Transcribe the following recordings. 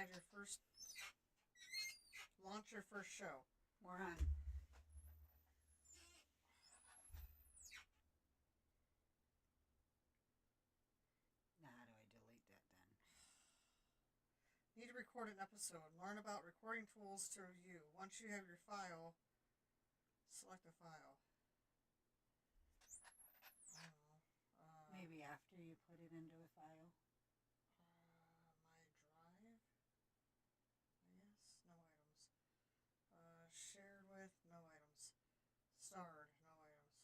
had your first... Launch your first show. We're on. Now, how do I delete that then? Need to record an episode. Learn about recording tools to review. Once you have your file, select a file. I don't know. Maybe after you put it into a file. My drive. Yes, no items. Shared with, no items. Starred, no items.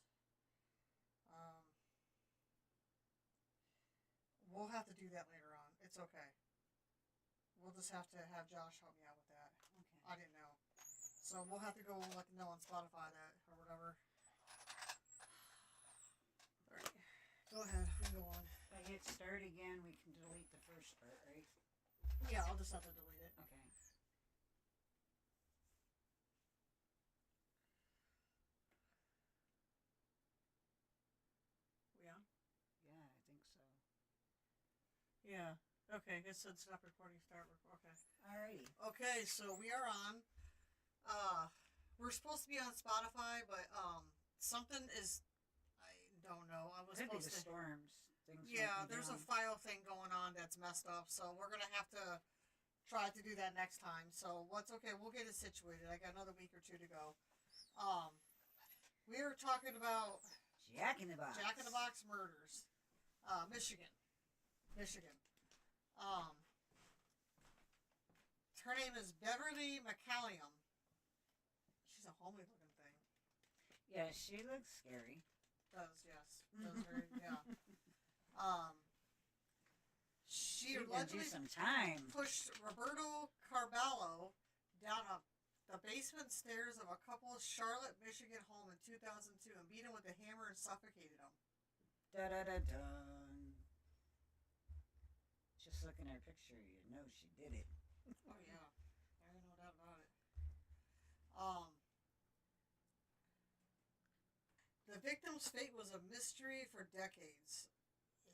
We'll have to do that later on. It's okay. We'll just have to have Josh help me out with that. Okay. I didn't know. So we'll have to go and let them know on Spotify that or whatever. Alright. Go ahead. We can go on. If I hit start again, we can delete the first part, right? Yeah, I'll just have to delete it. Okay. We on? Yeah, I think so. Yeah. Okay, it said stop recording, start recording. Okay. Alrighty. Okay, so we are on. We're supposed to be on Spotify, but something is, I don't know. I was Could be supposed the to. storms. Things Yeah, there's a file thing going on that's messed up, so we're gonna have to try to do that next time. So what's okay? We'll get it situated. I got another week or two to go. We were talking about Jack in the Box. Jack in the Box murders, Michigan. Her name is Beverly McCallium. She's a homely looking thing. Yeah, she looks scary. Does, yes. Does very, yeah. She She can do allegedly some time. pushed Roberto Carballo down the basement stairs of a couple's Charlotte, Michigan home in 2002 and beat him with a hammer and suffocated him. Da-da-da-dun. Just looking at her picture, you know she did it. Oh, yeah. I have no doubt about it. The victim's fate was a mystery for decades.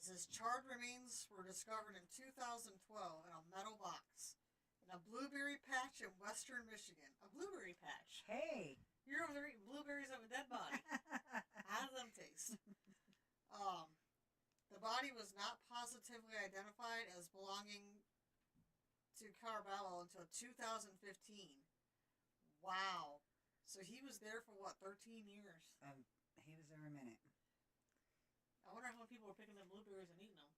His charred remains were discovered in 2012 in a metal box in a blueberry patch in western Michigan. A blueberry patch. Hey. You're over there eating blueberries of a dead body. How do them taste? The body was not positively identified as belonging to Carballo until 2015. Wow. So he was there for what, 13 years? He was there a minute. I wonder how many people were picking them blueberries and eating them.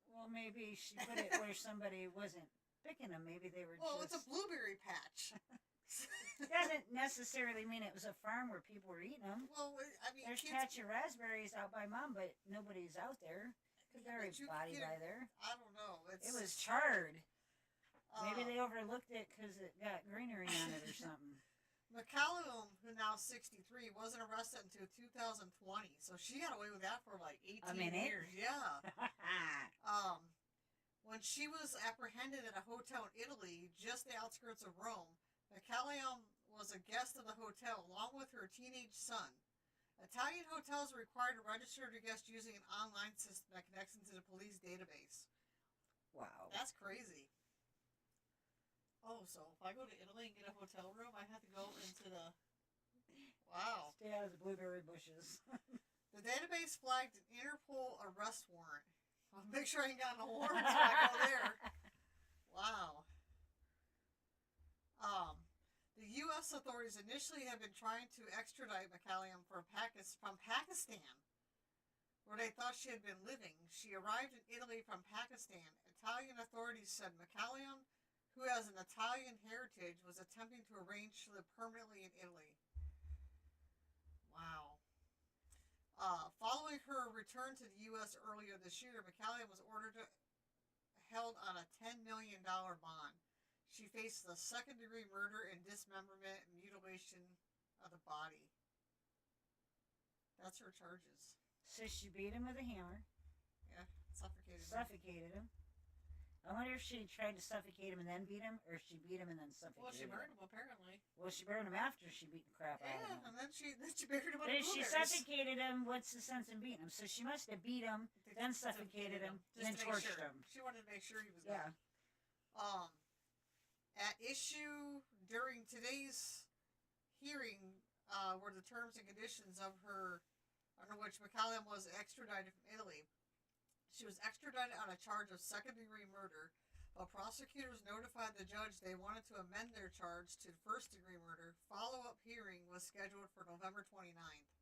Well, maybe she put it where somebody wasn't picking them. Maybe they were Well, just... it's a blueberry patch. Doesn't necessarily mean it was a farm where people were eating them. Well, I mean... There's patch of raspberries out by Mom, but nobody's out there. Could there be a body by there? I don't know. It was charred. Maybe they overlooked it because it got greenery on it or something. McCallum, who now 63, wasn't arrested until 2020, so she got away with that for like 18 years. Yeah. When she was apprehended at a hotel in Italy, just the outskirts of Rome, McCallum was a guest of the hotel along with her teenage son. Italian hotels are required to register their guests using an online system that connects them to the police database. Wow. That's crazy. Oh, so if I go to Italy and get a hotel room, I have to go into the... Wow. Stay out of the blueberry bushes. The database flagged an Interpol arrest warrant. I'll make sure I ain't got no warrant so I go there. Wow. The U.S. authorities initially have been trying to extradite McCallum from Pakistan, where they thought she had been living. She arrived in Italy from Pakistan. Italian authorities said McCallum, who has an Italian heritage, was attempting to arrange to live permanently in Italy. Wow. Following her return to the U.S. earlier this year, McCallum was held on a $10 million bond. She faces a second-degree murder and dismemberment and mutilation of the body. That's her charges. So she beat him with a hammer. Yeah, suffocated him. Suffocated him. I wonder if she tried to suffocate him and then beat him, or if she beat him and then suffocated Well, she him. burned him apparently. Well, she burned him after she beat the crap out of Yeah, him. and then she buried him. But if she suffocated him, what's the sense in beating him? So she must have beat him, then suffocated him, then tortured him. She wanted to make sure he was gone. Yeah. At issue during today's hearing were the terms and conditions of her, under which McCallum was extradited from Italy. She was extradited on a charge of second-degree murder, but prosecutors notified the judge they wanted to amend their charge to first-degree murder. Follow-up hearing was scheduled for November 29th.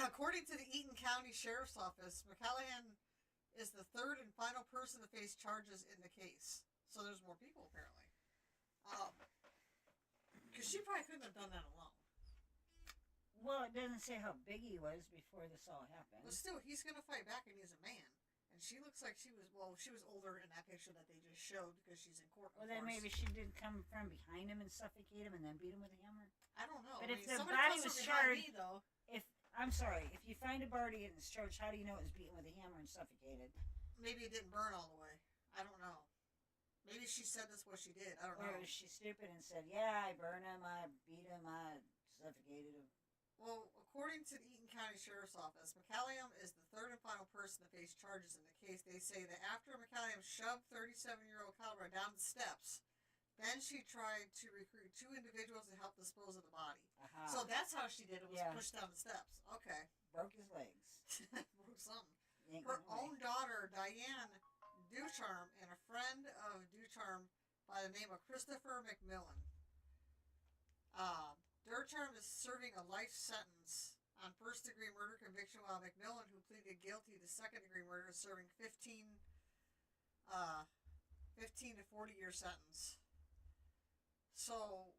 According to the Eaton County Sheriff's Office, McCallum is the third and final person to face charges in the case. So there's more people, apparently. Because she probably couldn't have done that alone. Well, it doesn't say how big he was before this all happened. But still, he's going to fight back, and he's a man. And she looks like she was older in that picture that they just showed because she's in court. Well, then maybe she did come from behind him and suffocate him and then beat him with a hammer. I don't know. But if the body was charged, if you find a body and it's charged, how do you know it was beaten with a hammer and suffocated? Maybe it didn't burn all the way. I don't know. Maybe she said that's what she did. I don't know. Or was she stupid and said, yeah, I burned him, I beat him, I suffocated him? Well, according to the Eaton County Sheriff's Office, McCallum is the third and final person to face charges in the case. They say that after McCallum shoved 37-year-old Calvert down the steps, then she tried to recruit two individuals to help dispose of the body. Uh-huh. So that's how she did it, was pushed down the steps. Okay. Broke his legs. Broke something. Her own daughter, Diane Ducharme, and a friend of Ducharme by the name of Christopher McMillan. Ducharme is serving a life sentence on first-degree murder conviction, while McMillan, who pleaded guilty to second-degree murder, is serving 15 to 40-year sentence. So,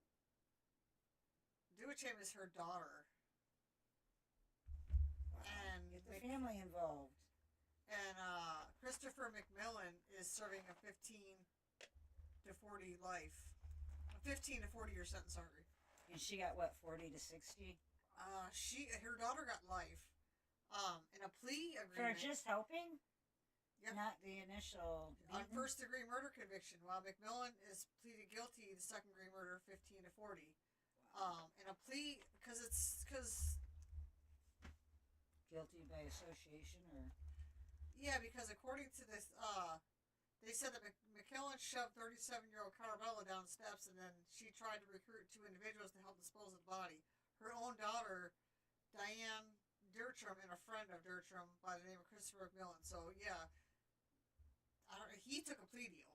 Ducharme is her daughter. Wow. And get the family involved. And Christopher McMillan is serving a 15 to 40 year sentence, sorry. And she got what, 40 to 60? Her daughter got life. In a plea agreement. For just helping? Yep. Not the initial on first degree murder conviction, while McMillan is pleaded guilty to second degree murder 15 to 40. Wow. In a plea because guilty by association, or because according to this they said that McKellen shoved 37-year-old Carabella down the steps, and then she tried to recruit two individuals to help dispose of the body. Her own daughter, Diane Ducharme, and a friend of Ducharme by the name of Christopher McMillan. So, yeah, he took a plea deal.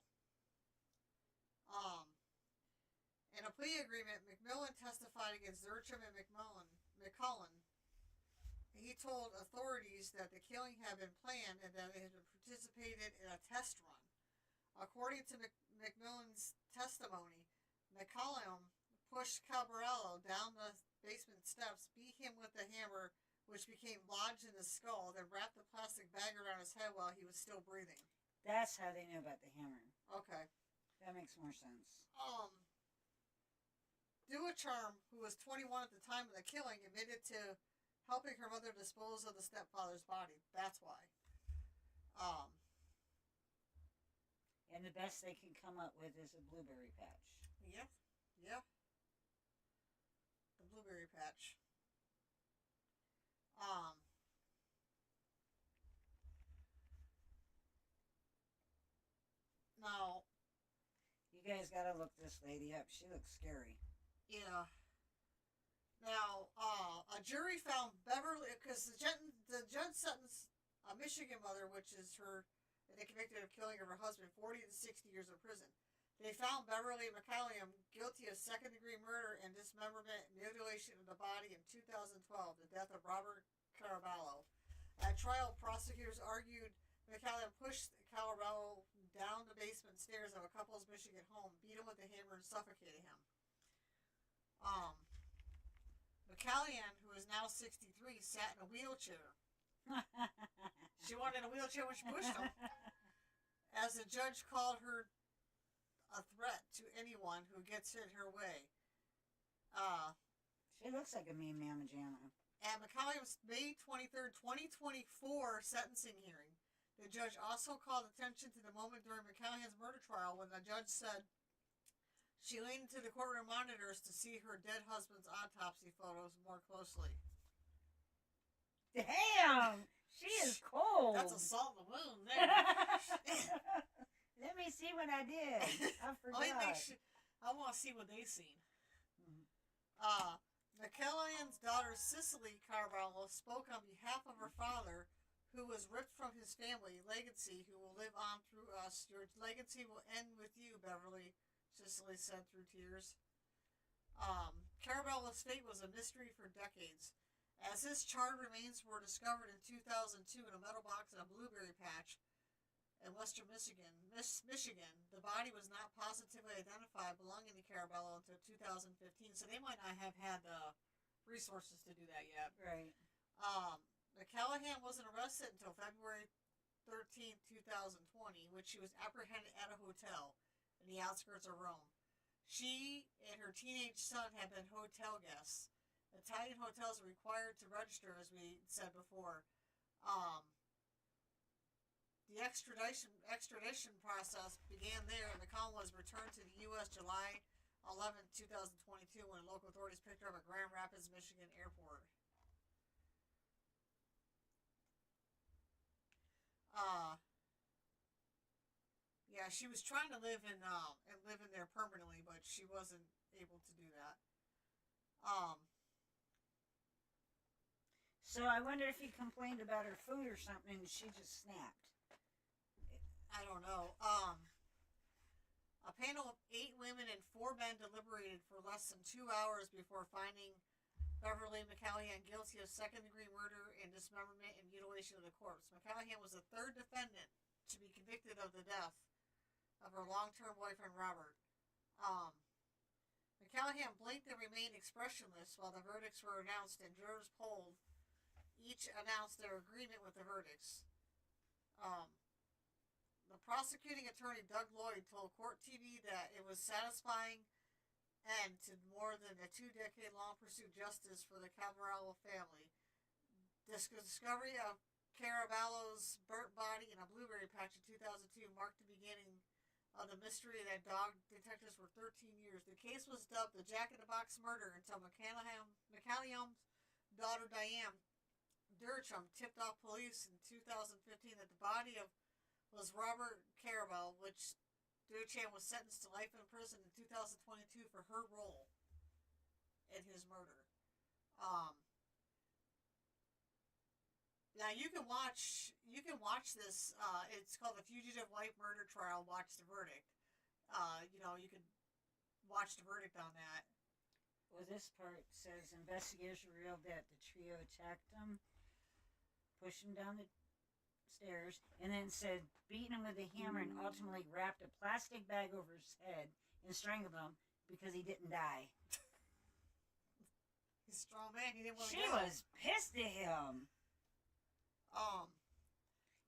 In a plea agreement, McMillan testified against Ducharme and McCullen. He told authorities that the killing had been planned and that it had participated in a test run. According to McMillan's testimony, McCallum pushed Caballero down the basement steps, beat him with a hammer, which became lodged in his skull, then wrapped a plastic bag around his head while he was still breathing. That's how they knew about the hammer. Okay. That makes more sense. Ducharme, who was 21 at the time of the killing, admitted to helping her mother dispose of the stepfather's body. That's why. And the best they can come up with is a blueberry patch. Yep. The blueberry patch. Now, you guys gotta look this lady up. She looks scary. Yeah. Now, a jury found Beverly, because the judge sentenced a Michigan mother, which is her, they convicted of killing of her husband, 40 to 60 years in prison. They found Beverly McCallum guilty of second-degree murder and dismemberment and mutilation of the body in 2012, the death of Robert Caraballo. At trial, prosecutors argued McCallum pushed Caraballo down the basement stairs of a couple's Michigan home, beat him with a hammer, and suffocated him. McCallum, who is now 63, sat in a wheelchair. She wanted a wheelchair when she pushed him. As the judge called her a threat to anyone who gets in her way. She looks like a mean mamma jamma. At McCallum's May 23rd, 2024 sentencing hearing, the judge also called attention to the moment during McCallum's murder trial when the judge said she leaned into the courtroom monitors to see her dead husband's autopsy photos more closely. Damn! She is cold. That's a salt in the wound there. Let me see what I did. I forgot. I want to see what they seen. McCallum's daughter Cicely Carvalho spoke on behalf of her father, who was ripped from his family legacy, who will live on through us. Your legacy will end with you, Beverly, Cicely said through tears. Carvalho's fate was a mystery for decades. As his charred remains were discovered in 2002 in a metal box in a blueberry patch in western Michigan, the body was not positively identified belonging to Carvalho until 2015, so they might not have had the resources to do that yet. Right. McCallum wasn't arrested until February 13, 2020, when she was apprehended at a hotel in the outskirts of Rome. She and her teenage son had been hotel guests. Italian hotels are required to register, as we said before. The extradition process began there, and McCallum was returned to the U.S. July 11, 2022, when local authorities picked her up at Grand Rapids, Michigan airport. Yeah, she was trying to live in there permanently, but she wasn't able to do that. So I wonder if he complained about her food or something and she just snapped. I don't know. A panel of 8 women and 4 men deliberated for less than 2 hours before finding Beverly McCallum guilty of second-degree murder and dismemberment and mutilation of the corpse. McCallum was the 3rd defendant to be convicted of the death of her long-term boyfriend, Robert. McCallum blinked and remained expressionless while the verdicts were announced, and jurors polled each announced their agreement with the verdicts. The prosecuting attorney, Doug Lloyd, told Court TV that it was satisfying end to more than a 2-decade-long pursuit of justice for the Carvalho family. This discovery of Carvalho's burnt body in a blueberry patch in 2002 marked the beginning of the mystery that dog detectives for 13 years. The case was dubbed the Jack-in-the-Box murder until McCallum's daughter, Diane Durcham, tipped off police in 2015 that the body was Robert Carvalho, which Durcham was sentenced to life in prison in 2022 for her role in his murder. Now you can watch this. It's called the Fugitive Wife Murder Trial. Watch the verdict. You can watch the verdict on that. Well, this part says investigators revealed that the trio attacked him, pushed him down the stairs, and then said beaten him with a hammer and ultimately wrapped a plastic bag over his head and strangled him because he didn't die. He's a strong man. He didn't want to She was pissed at him.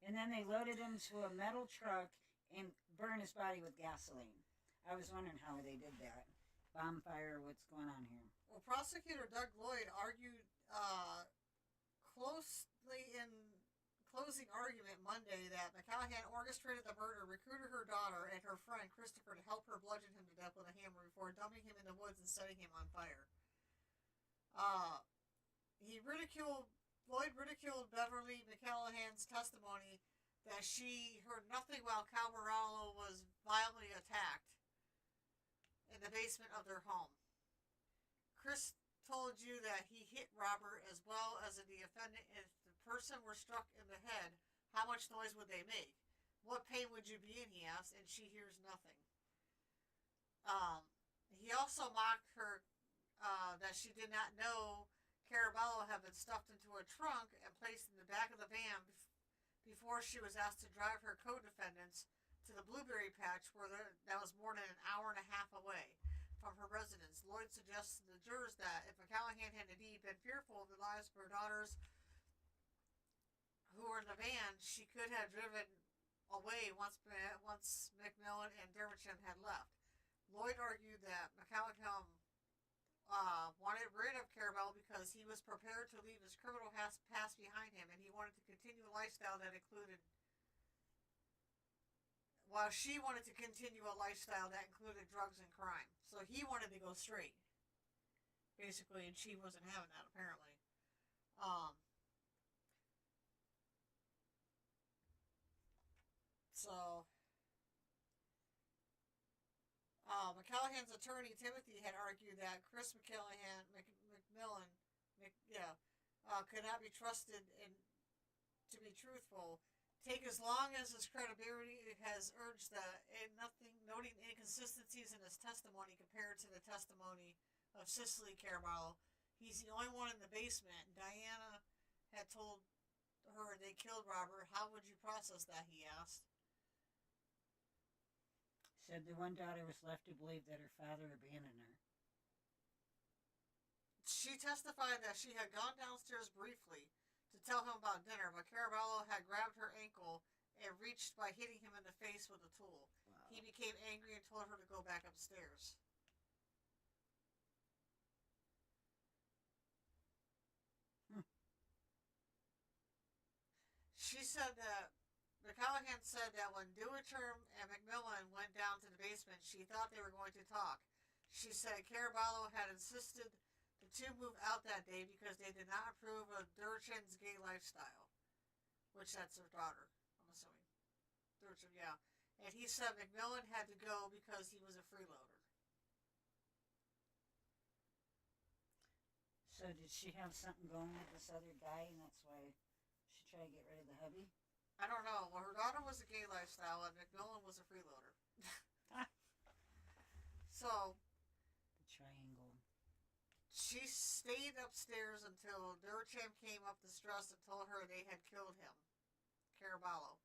And then they loaded him to a metal truck and burned his body with gasoline. I was wondering how they did that. Bonfire, what's going on here? Well, prosecutor Doug Lloyd argued closely in closing argument Monday that McCallum orchestrated the murder, recruited her daughter and her friend Christopher to help her bludgeon him to death with a hammer before dumping him in the woods and setting him on fire. Lloyd ridiculed Beverly McCallum's testimony that she heard nothing while Carvalho was violently attacked in the basement of their home. Chris told you that he hit Robert as well as the defendant. If the person were struck in the head, how much noise would they make? What pain would you be in, he asked, and she hears nothing. He also mocked her that she did not know Carvalho had been stuffed into a trunk and placed in the back of the van before she was asked to drive her co-defendants to the blueberry patch that was more than an hour and a half away from her residence. Lloyd suggests to the jurors that if McCallum had indeed been fearful of the lives of her daughters who were in the van, she could have driven away once McMillan and Dermacham had left. Lloyd argued that McCallum wanted rid of Carabello because he was prepared to leave his criminal past behind him, and he wanted to continue a lifestyle that included, while she wanted to continue a lifestyle that included drugs and crime. So he wanted to go straight, basically, and she wasn't having that, apparently. Um, so, McCallahan's attorney, Timothy, had argued that Chris McMillan, could not be trusted and to be truthful. Take as long as his credibility has urged that, and nothing, noting inconsistencies in his testimony compared to the testimony of Cicely Caraballo. He's the only one in the basement. Diana had told her they killed Robert. How would you process that, he asked. Said the one daughter was left to believe that her father abandoned her. She testified that she had gone downstairs briefly to tell him about dinner, but Caraballo had grabbed her ankle and reached by hitting him in the face with a tool. Wow. He became angry and told her to go back upstairs. She said that McCallahan said that when Duiterm and McMillan went down to the basement, she thought they were going to talk. She said Caraballo had insisted the two move out that day because they did not approve of Duiterm's gay lifestyle, which that's her daughter, I'm assuming. Duiterm, yeah. And he said McMillan had to go because he was a freeloader. So did she have something going with this other guy, and that's why she tried to get rid of the hubby? I don't know. Well, her daughter was a gay lifestyle, and McMillan was a freeloader. So, the triangle. She stayed upstairs until Duiterm came up distressed and told her they had killed him, Caraballo.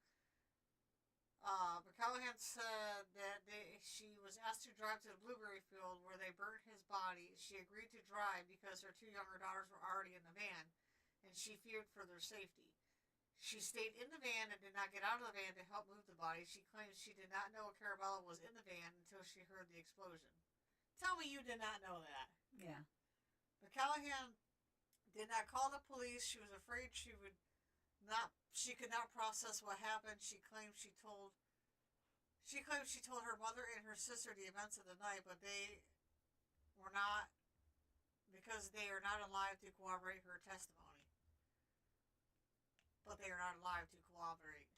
McCallahan said that she was asked to drive to the blueberry field where they burned his body. She agreed to drive because her two younger daughters were already in the van, and she feared for their safety. She stayed in the van and did not get out of the van to help move the body. She claims she did not know Caraballo was in the van until she heard the explosion. Tell me you did not know that. Yeah. McCallahan did not call the police. She was afraid she could not process what happened. She claimed she told her mother and her sister the events of the night, but they were not, because they are not alive to corroborate her testimony. But they are not alive to corroborate.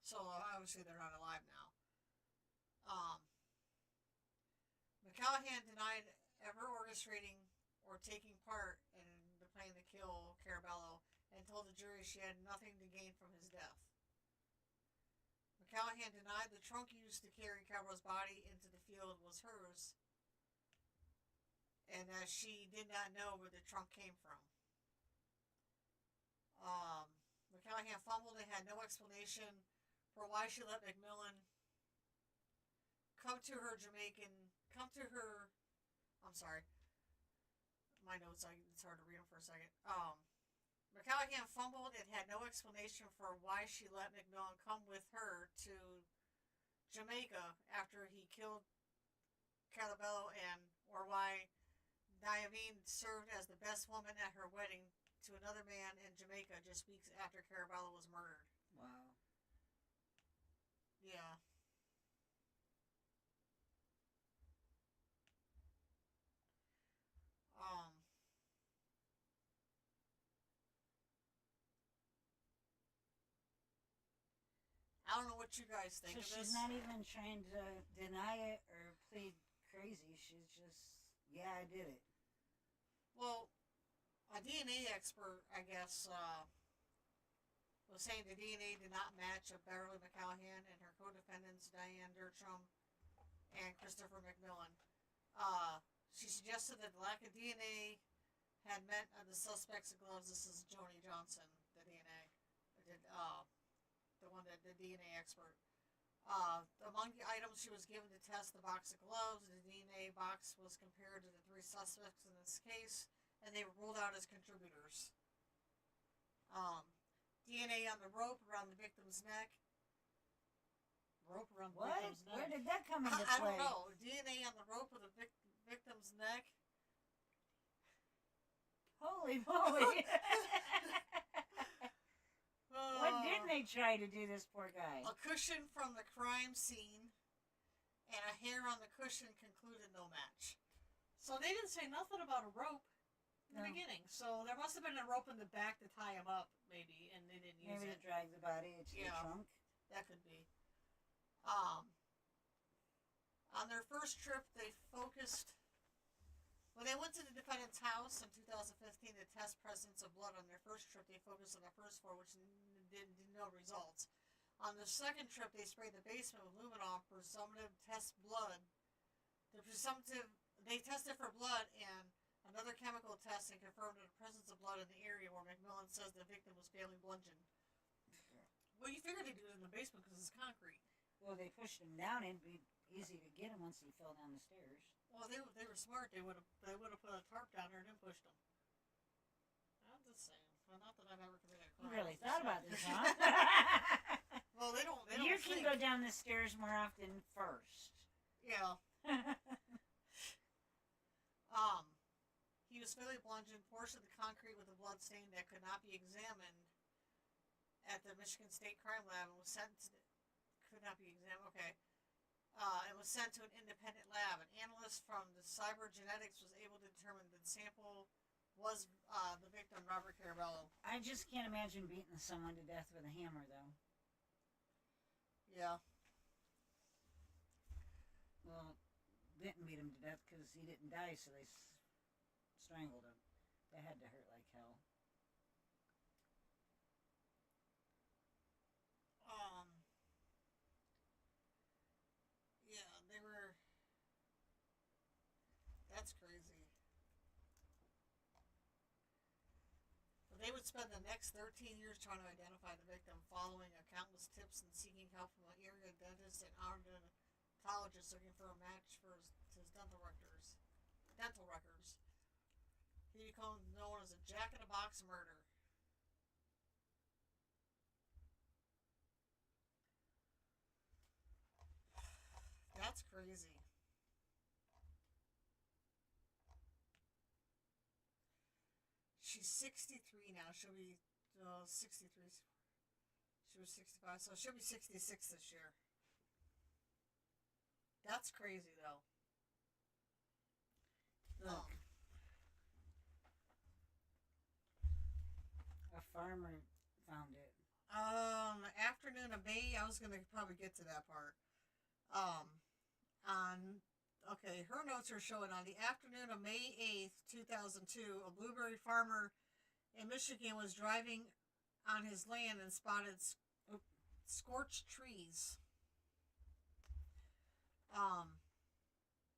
So obviously they're not alive now. McCallahan denied ever orchestrating or taking part in the plan to kill Caraballo and told the jury she had nothing to gain from his death. McCallahan denied the trunk used to carry Caraballo's body into the field was hers, and that she did not know where the trunk came from. McCallahan fumbled and had no explanation for why she let McMillan come to her. I'm sorry. My notes, it's hard to read them for a second. McCallahan fumbled and had no explanation for why she let McMillan come with her to Jamaica after he killed Caraballo, or why Diamine served as the best woman at her wedding to another man in Jamaica just weeks after Caraballo was murdered. Wow. Yeah. I don't know what you guys think of this. So she's not even trying to deny it or plead crazy. She's just, yeah, I did it. Well, a DNA expert, I guess, was saying the DNA did not match of Beverly McCallahan and her co-defendants Diane Duiterm and Christopher McMillan. She suggested that the lack of DNA had meant the suspect's gloves. This is Joni Johnson, the DNA, the one that the DNA expert. Among the items she was given to test the box of gloves, the DNA box was compared to the three suspects in this case, and they were ruled out as contributors. DNA on the rope around the victim's neck. Rope around the victim's neck. Where did that come into play? I don't know. DNA on the rope of the victim's neck. Holy moly! What Oh. didn't they try to do this poor guy? A cushion from the crime scene and a hair on the cushion concluded no match. So they didn't say nothing about a rope in the No. beginning. So there must have been a rope in the back to tie him up, maybe, and they didn't use Maybe it. to drag the body into the Yeah. trunk. That could be. On their first trip, they focused. When they went to the defendant's house in 2015 to test presence of blood on their first trip, they focused on the first floor, which did no results. On the second trip, they sprayed the basement with luminol presumptive test blood. They tested for blood and another chemical test and confirmed the presence of blood in the area where McMillan says the victim was fatally bludgeoned. Well, you figured they'd do it in the basement because it's concrete. Well, they pushed him down. It'd be easy to get him once he fell down the stairs. Well, they were smart. They would have put a tarp down there and then pushed him. I'm just saying. Well, not that I've ever committed a You crime. really thought about this, huh? Well, they don't. You can think. go down the stairs more often first. Yeah. He was fatally bludgeoned, portion of the concrete with a blood stain that could not be examined at the Michigan State Crime Lab and was sent to, could not be examined. Okay. It was sent to an independent lab. An analyst from the cybergenetics was able to determine that the sample was the victim, Robert Carabello. I just can't imagine beating someone to death with a hammer, though. Yeah. Well, didn't beat him to death because he didn't die, so they strangled him. That had to hurt like hell. Yeah, they were. That's crazy. But they would spend the next 13 years trying to identify the victim, following countless tips and seeking help from an area dentist and odontologist looking for a match for his dental records. He became known as a Jack-in-a-Box murder. That's crazy. She's 63 now. She'll be 63. She was 65, so she'll be 66 this year. That's crazy, though. Look. A farmer found it. Afternoon of May, I was going to probably get to that part. Her notes are showing on the afternoon of May 8th, 2002, a blueberry farmer in Michigan was driving on his land and spotted scorched trees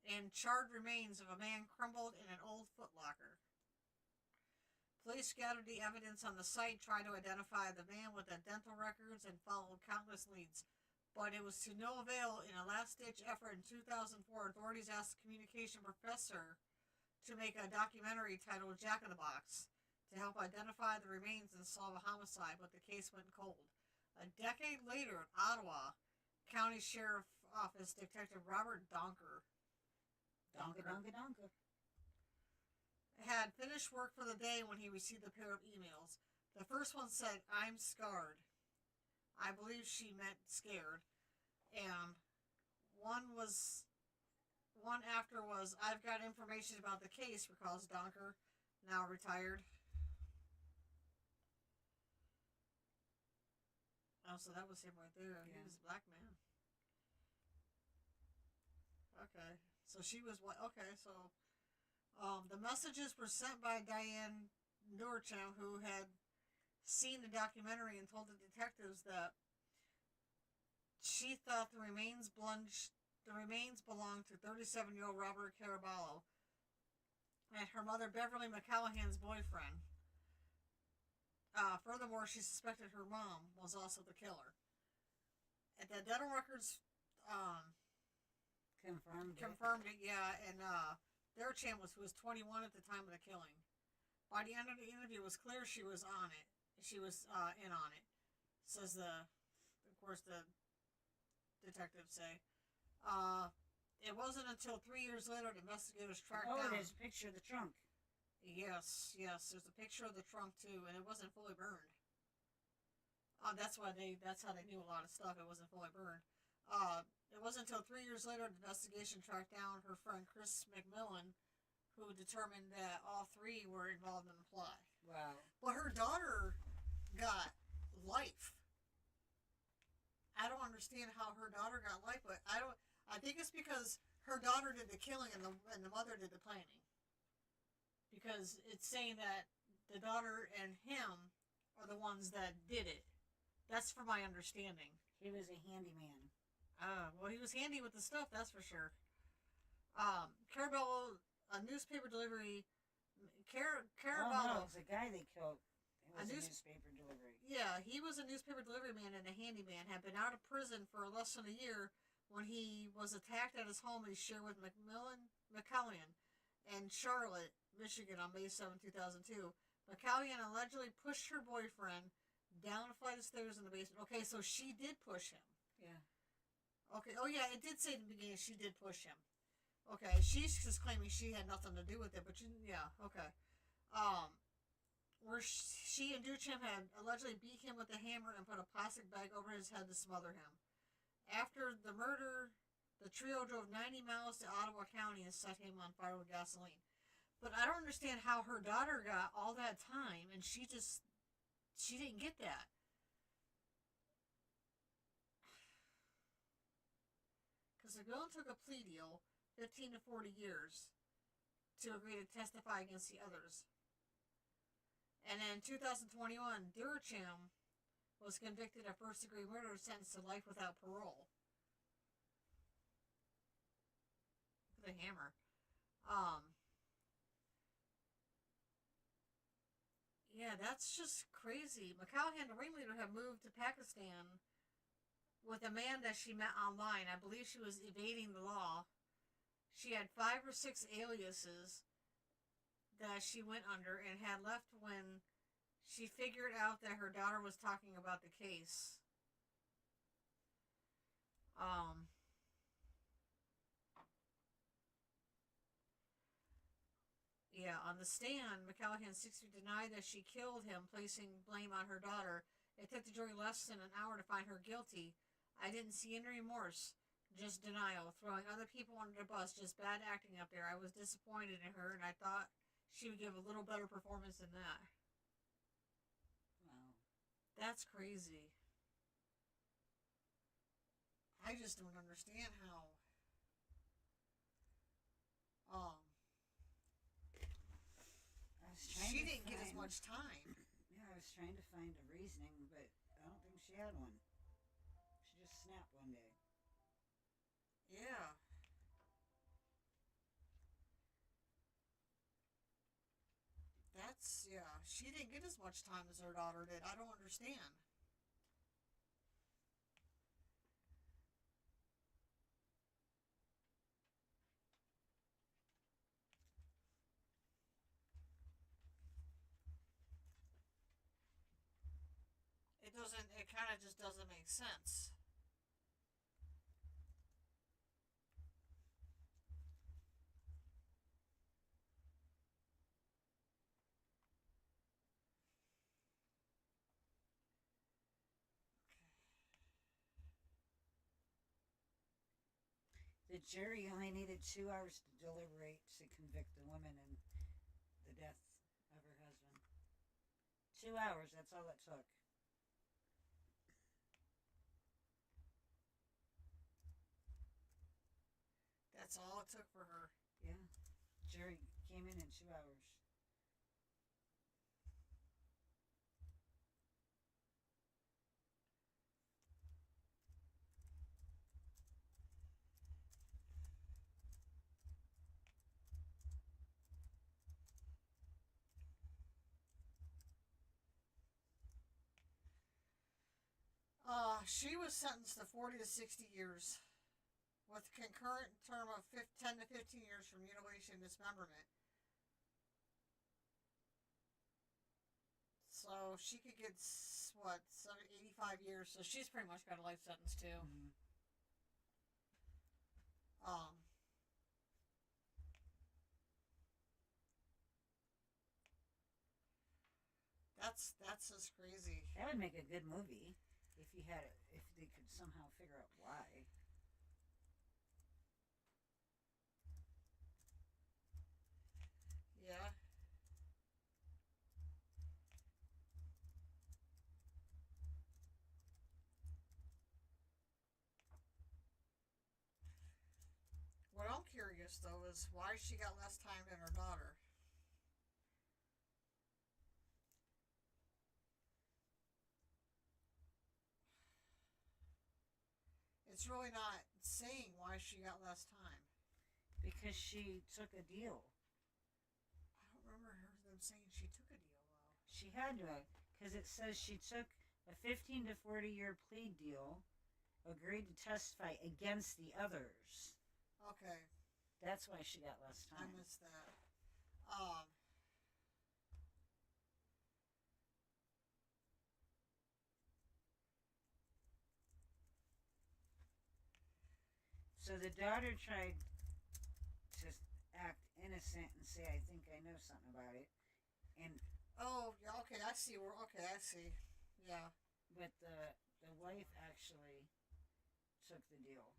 and charred remains of a man crumbled in an old footlocker. Police gathered the evidence on the site, tried to identify the man with the dental records, and followed countless leads. But it was to no avail. In a last-ditch effort in 2004, authorities asked a communication professor to make a documentary titled Jack in the Box to help identify the remains and solve a homicide, but the case went cold. A decade later in Ottawa, County Sheriff Office Detective Robert Donker had finished work for the day when he received a pair of emails. The first one said, "I'm scarred." I believe she meant scared. And one after was, "I've got information about the case," recalls Donker, now retired. Oh, so that was him right there. Yeah. He was a black man. Okay. So she was what? Okay, so the messages were sent by Diane Norcham, who had seen the documentary and told the detectives that she thought the remains belonged to 37-year-old Robert Caraballo and her mother Beverly McCallahan's boyfriend. Furthermore, she suspected her mom was also the killer. And the dental records confirmed it, yeah. And Norcham who was 21 at the time of the killing. By the end of the interview, it was clear she was on it. She was in on it, says the detectives say. it wasn't until 3 years later the investigators tracked Oh, down. there's a picture of the trunk. Yes, there's a picture of the trunk too, and it wasn't fully burned. That's how they knew a lot of stuff. It wasn't fully burned. It wasn't until 3 years later the investigation tracked down her friend Chris McMillan, who determined that all three were involved in the plot. Wow. But her daughter got life. I don't understand how her daughter got life, but I think it's because her daughter did the killing and the mother did the planning. Because it's saying that the daughter and him are the ones that did it. That's from my understanding. He was a handyman. Well, he was handy with the stuff, that's for sure. Carabello, a newspaper delivery. Carabello. Oh, no, it's the guy they killed. It was a newspaper delivery. Yeah, he was a newspaper delivery man and a handyman. Had been out of prison for less than a year when he was attacked at his home he shared with McCallion in Charlotte, Michigan on May 7, 2002. McCallion allegedly pushed her boyfriend down a flight of stairs in the basement. Okay, so she did push him. Yeah. Okay. Oh, yeah, it did say in the beginning she did push him. Okay, she's just claiming she had nothing to do with it, but yeah, okay. Where she and Duchamp had allegedly beat him with a hammer and put a plastic bag over his head to smother him. After the murder, the trio drove 90 miles to Ottawa County and set him on fire with gasoline. But I don't understand how her daughter got all that time and she didn't get that. Because the villain took a plea deal, 15 to 40 years, to agree to testify against the others. And in 2021, Duchamp was convicted of first-degree murder, sentenced to life without parole. With a hammer. Yeah, that's just crazy. McCallaghan, the ringleader, had moved to Pakistan with a man that she met online. I believe she was evading the law. She had 5 or 6 aliases that she went under and had left when she figured out that her daughter was talking about the case. Yeah, on the stand, McCallaghan 60 denied that she killed him, placing blame on her daughter. It took the jury less than an hour to find her guilty. I didn't see any remorse, just denial, throwing other people under the bus, just bad acting up there. I was disappointed in her, and I thought she would give a little better performance than that. Wow. That's crazy. I just don't understand how. She didn't get as much time. Yeah, I was trying to find a reasoning, but I don't think she had one. She just snapped one day. Yeah. She didn't get as much time as her daughter did. I don't understand. It kind of just doesn't make sense. The jury only needed 2 hours to deliberate to convict the woman in the death of her husband. 2 hours, that's all it took. That's all it took for her. Yeah. Jury came in 2 hours. She was sentenced to 40 to 60 years with a concurrent term of 10 to 15 years for mutilation and dismemberment. So she could get, 85 years. So she's pretty much got a life sentence too. Mm-hmm. That's just crazy. That would make a good movie if you had it, if they could somehow figure out why. Yeah. What I'm curious though is why she got less time than her daughter. It's really not saying why she got less time. Because she took a deal. I don't remember them saying she took a deal though. She had to, because it says she took a 15 to 40-year plea deal, agreed to testify against the others. Okay. That's why she got less I time. missed that. So the daughter tried to act innocent and say, I think I know something about it. And oh, yeah, okay, I see. Okay, I see. Yeah. but the wife actually took the deal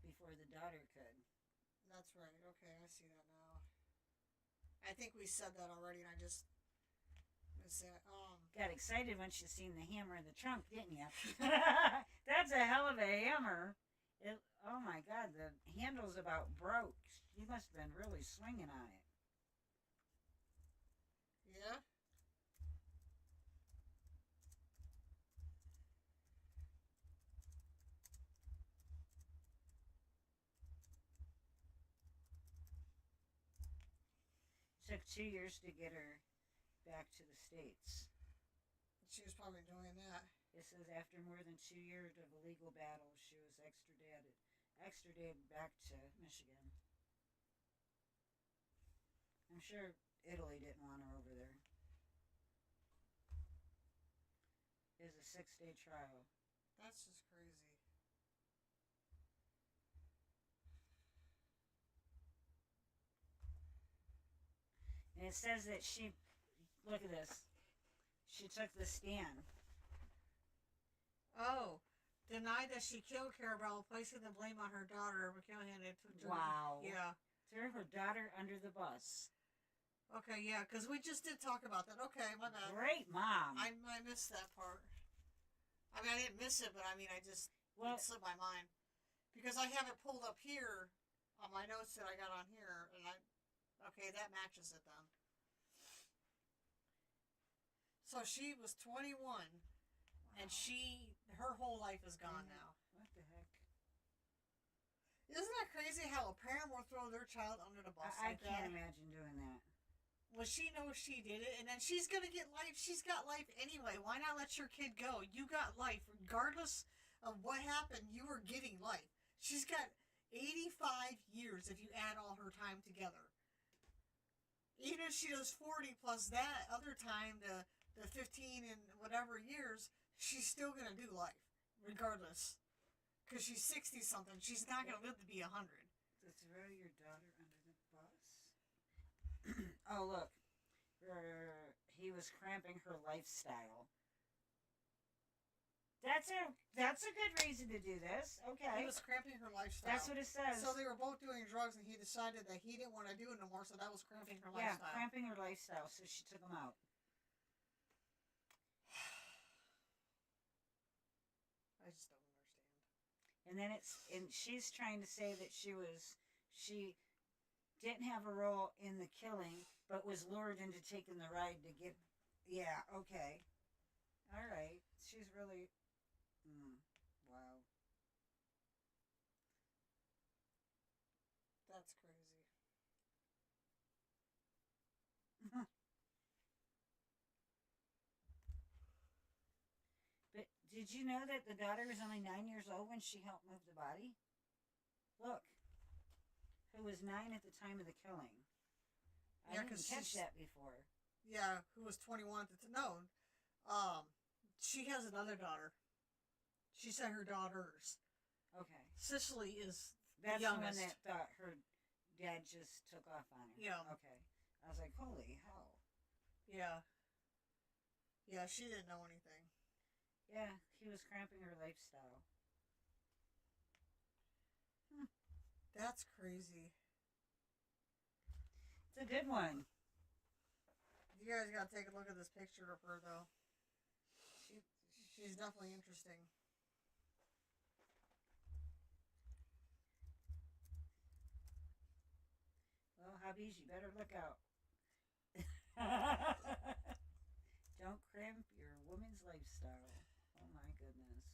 before the daughter could. That's right. Okay, I see that now. I think we said that already, and I just missed it. Got excited when she seen the hammer in the trunk, didn't you? That's a hell of a hammer. Oh my God, the handle's about broke. She must have been really swinging on it. Yeah. Took 2 years to get her back to the States. She was probably doing that. It says after more than 2 years of a legal battle, she was extradited back to Michigan. I'm sure Italy didn't want her over there. It was a 6-day trial. That's just crazy. And it says that she, look at this, she took the stand. Oh, denied that she killed Carabelle, placing the blame on her daughter. McCallahan had to. Wow. Yeah. Threw her daughter under the bus. Okay, yeah, because we just did talk about that. Okay, my bad. Great mom. I missed that part. I mean, I didn't miss it, but I mean, it slipped my mind. Because I have it pulled up here on my notes that I got on here, and okay, that matches it then. So she was 21, and her whole life is gone now. What the heck? Isn't that crazy how a parent will throw their child under the bus I like can't that? imagine doing that. Well, she knows she did it, and then she's going to get life. She's got life anyway. Why not let your kid go? You got life. Regardless of what happened, you were getting life. She's got 85 years if you add all her time together. Even if she does 40 plus that other time, the 15 and whatever years, she's still going to do life, regardless. Because she's 60-something. She's not going to live to be 100. To throw your daughter under the bus? Oh, look. He was cramping her lifestyle. That's a good reason to do this. Okay. He was cramping her lifestyle. That's what it says. So they were both doing drugs, and he decided that he didn't want to do it no more, so that was cramping her Yeah, lifestyle. cramping her lifestyle, so she took him out. I just don't understand. And then she's trying to say that she didn't have a role in the killing, but was lured into taking the ride to get. Yeah, okay. All right. She's really. Wow. That's crazy. But did you know that the daughter was only 9 years old when she helped move the body? Look. Who was 9 at the time of the killing. I didn't catch that before. Yeah, who was 21 at the no. She has another daughter. She said her daughters. Okay. Cicely is That's the youngest. The one that thought her dad just took off on her. Yeah. Okay. I was like, holy hell. Yeah. Yeah, she didn't know anything. Yeah, he was cramping her lifestyle. That's crazy. It's a good one. You guys gotta take a look at this picture of her, though. She's definitely interesting. Well, hubbies, you better look out. Don't cramp your woman's lifestyle. Oh my goodness.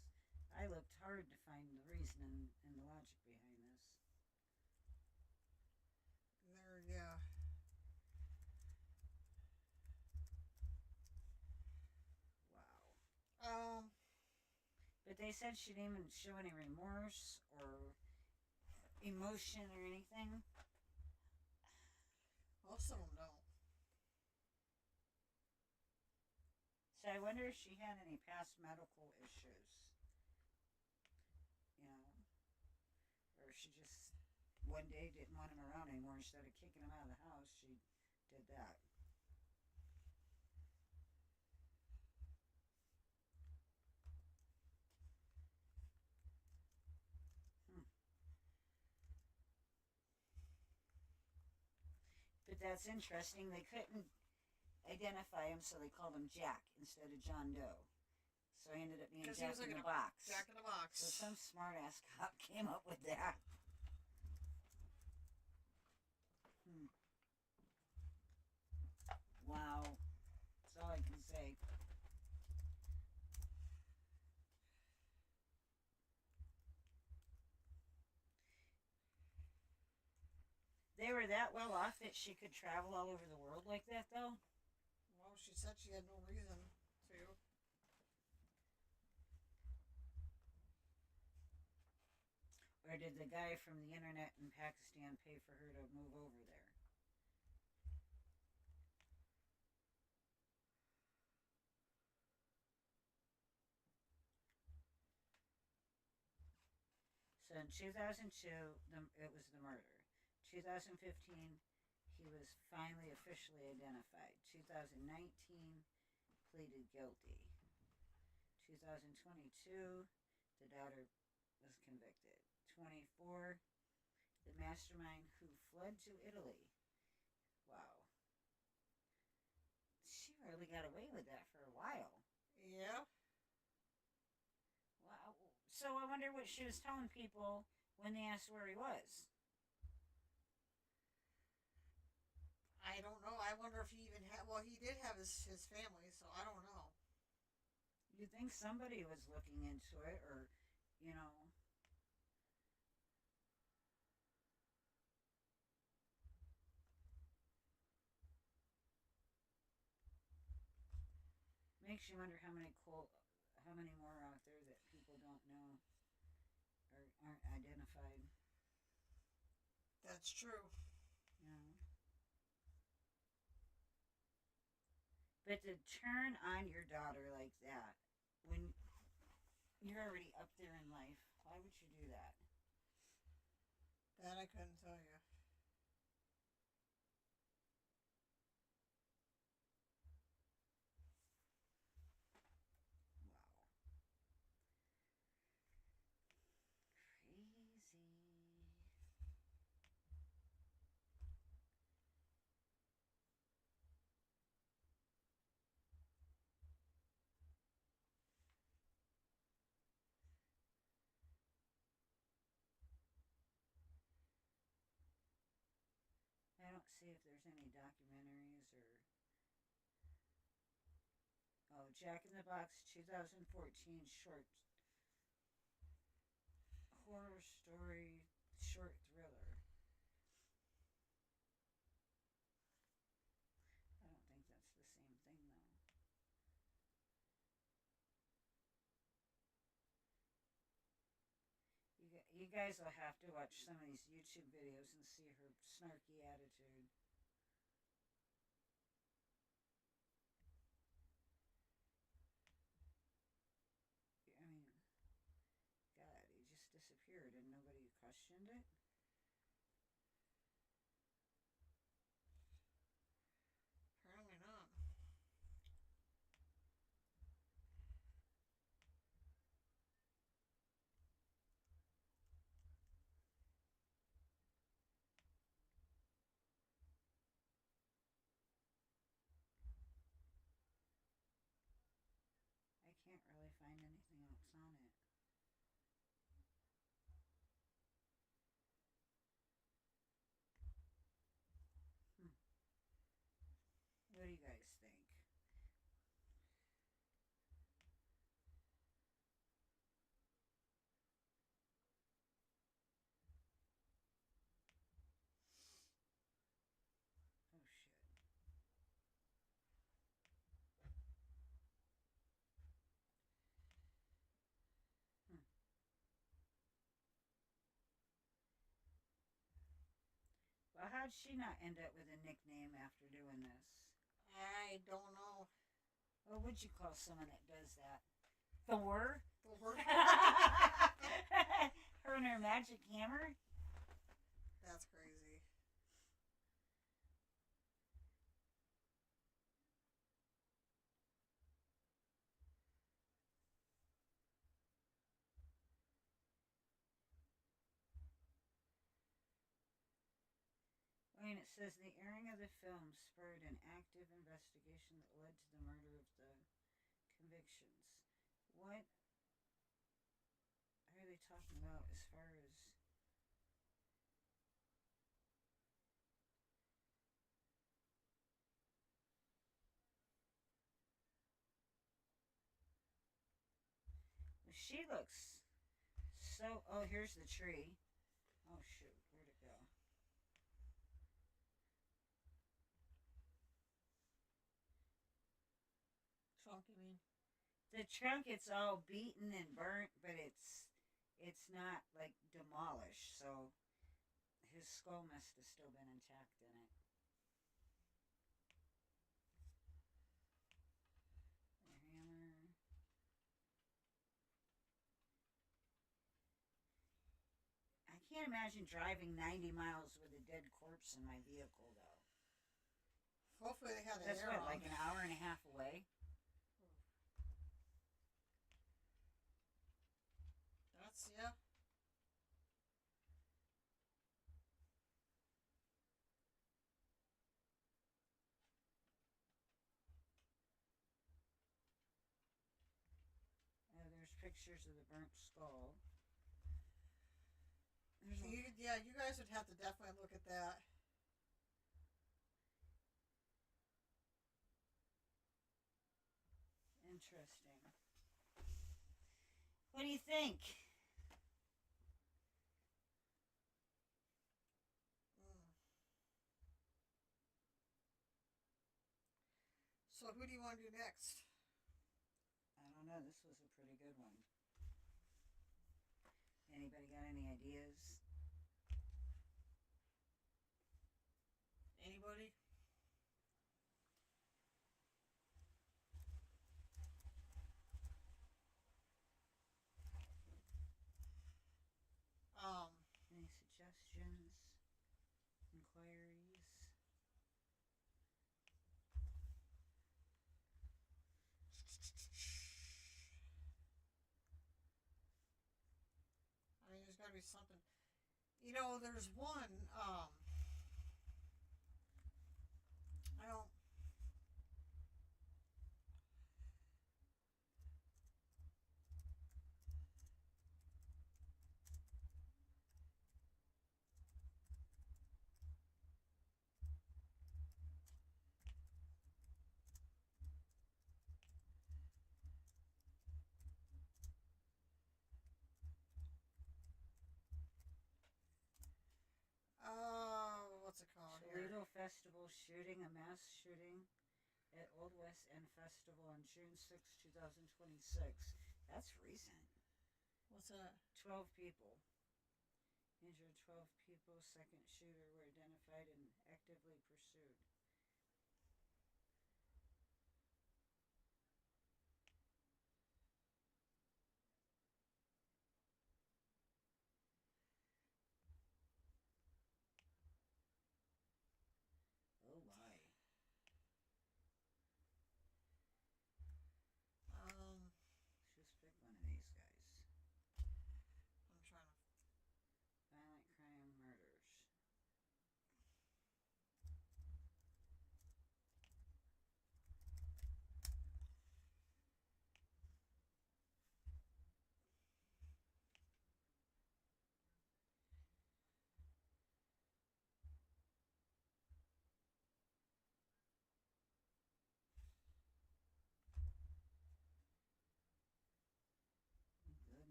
I looked hard to find the reason and the logic behind this. There, yeah. Wow. But they said she didn't even show any remorse or emotion or anything. Most of them don't. So I wonder if she had any past medical issues. You know, or she just one day didn't want him around anymore. Instead of kicking him out of the house, she did that. But that's interesting. They couldn't identify him, so they called him Jack instead of John Doe. So he ended up being Jack in the Box. Jack in the Box. So some smart ass cop came up with that. Wow. That's all I can say. They were that well off that she could travel all over the world like that, though? Well, she said she had no reason to. Or did the guy from the internet in Pakistan pay for her to move over there? So in 2002, it was the murder. 2015, he was finally officially identified. 2019, pleaded guilty. 2022, the daughter was convicted. 24, the mastermind who fled to Italy. Wow. She really got away with that for a while. Yeah. Wow. So I wonder what she was telling people when they asked where he was. I don't know. I wonder if he even had. Well, he did have his family, so I don't know. You'd think somebody was looking into it, or, you know. Makes you wonder how many more out there that people don't know or aren't identified. That's true. You know. But to turn on your daughter like that when you're already up there in life, why would you do that? That I couldn't tell you. I don't see if there's any documentaries or. Oh, Jack in the Box 2014 short horror story short thriller. I don't think that's the same thing though. You guys will have to watch some of these YouTube videos and see her snarky attitude. I mean, God, he just disappeared and nobody questioned it. Apparently not. nothing else on it. What do you guys think? Oh shit. Well, how'd she not end up with a nickname after doing this? I don't know. What would you call someone that does that? Thor? Thor? Her and her magic hammer? That's crazy. And it says the airing of the film spurred an active investigation that led to the murder of the convictions. What are they talking about as far as... Well, she looks so... Oh, here's the tree. Oh, shoot. Where'd it go? Trunk, you mean? The trunk, it's all beaten and burnt, but it's not like demolished, so his skull must have still been intact in it. The hammer. I can't imagine driving 90 miles with a dead corpse in my vehicle, though. Hopefully they had That's air what, on. like an hour and a half away? That's, yeah. There's pictures of the burnt skull. Yeah, you guys would have to definitely look at that. Interesting. What do you think? So who do you want to do next? I don't know. This was a pretty good one. Anybody got any ideas? Anybody? Any suggestions? Inquiries? I mean, there's got to be something. You know, there's one. I don't. What's it called here? Toledo Festival shooting, a mass shooting at Old West End Festival on June 6, 2026. That's recent. What's that? 12 people. Injured 12 people. Second shooter were identified and actively pursued. Oh my. Just pick one of these guys. I'm trying to. Violent crime, murders.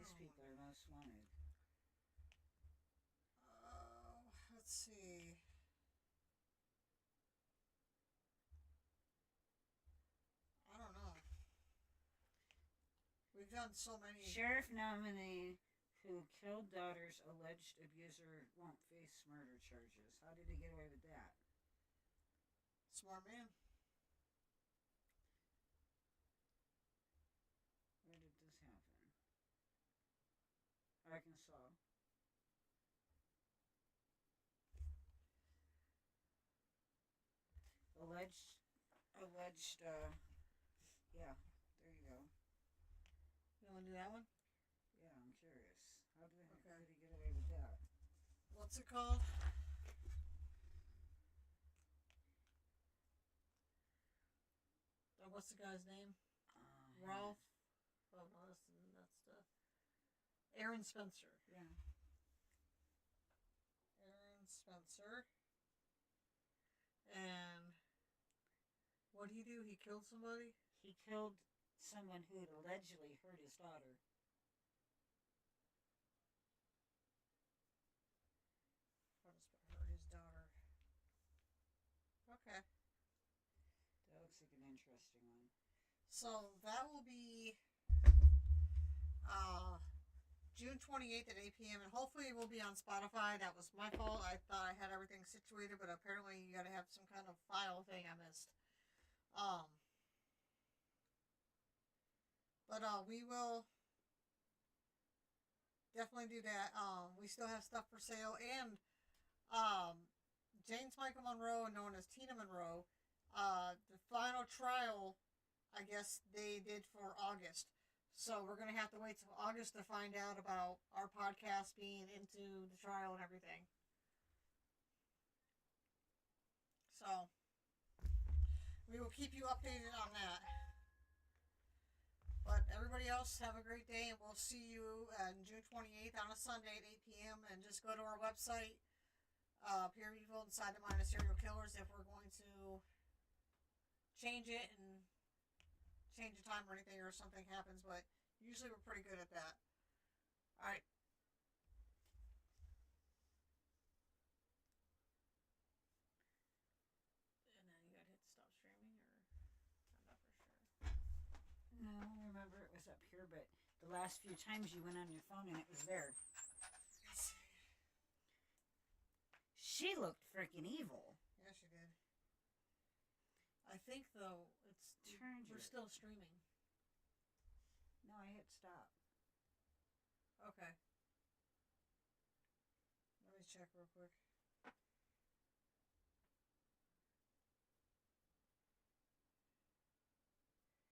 these people are most wanted. Let's see. I don't know. We've done so many. Sheriff nominee who killed daughter's alleged abuser won't face murder charges. How did he get away with that? Smart man. Where did this happen? Arkansas. Alleged, yeah, there you go. You want to do that one? Yeah, I'm curious. How did he get away with that? What's it called? What's the guy's name? Ralph? Oh, no, that's the... Aaron Spencer. Yeah. Aaron Spencer. And what'd he do? He killed somebody? He killed someone who had allegedly hurt his daughter. Hurt his daughter. Okay. That looks like an interesting one. So that will be June 28th at 8 p.m. and hopefully it will be on Spotify. That was my fault. I thought I had everything situated, but apparently you got to have some kind of file thing I missed. But we will definitely do that. We still have stuff for sale, and James Michael Monroe, known as Tina Monroe, the final trial, I guess they did for August. So we're going to have to wait till August to find out about our podcast being into the trial and everything. So we will keep you updated on that. But everybody else, have a great day, and we'll see you on June 28th on a Sunday at 8 p.m. And just go to our website, Pure Evil Inside the Mindz Serial Killers, if we're going to change it and change the time or anything, or something happens, but usually we're pretty good at that. Alright. And then you gotta hit stop streaming, or I'm not for sure. No, remember it was up here, but the last few times you went on your phone and it was there. She looked freaking evil. Yeah, she did. I think though we're still streaming. No, I hit stop. Okay. Let me check real quick.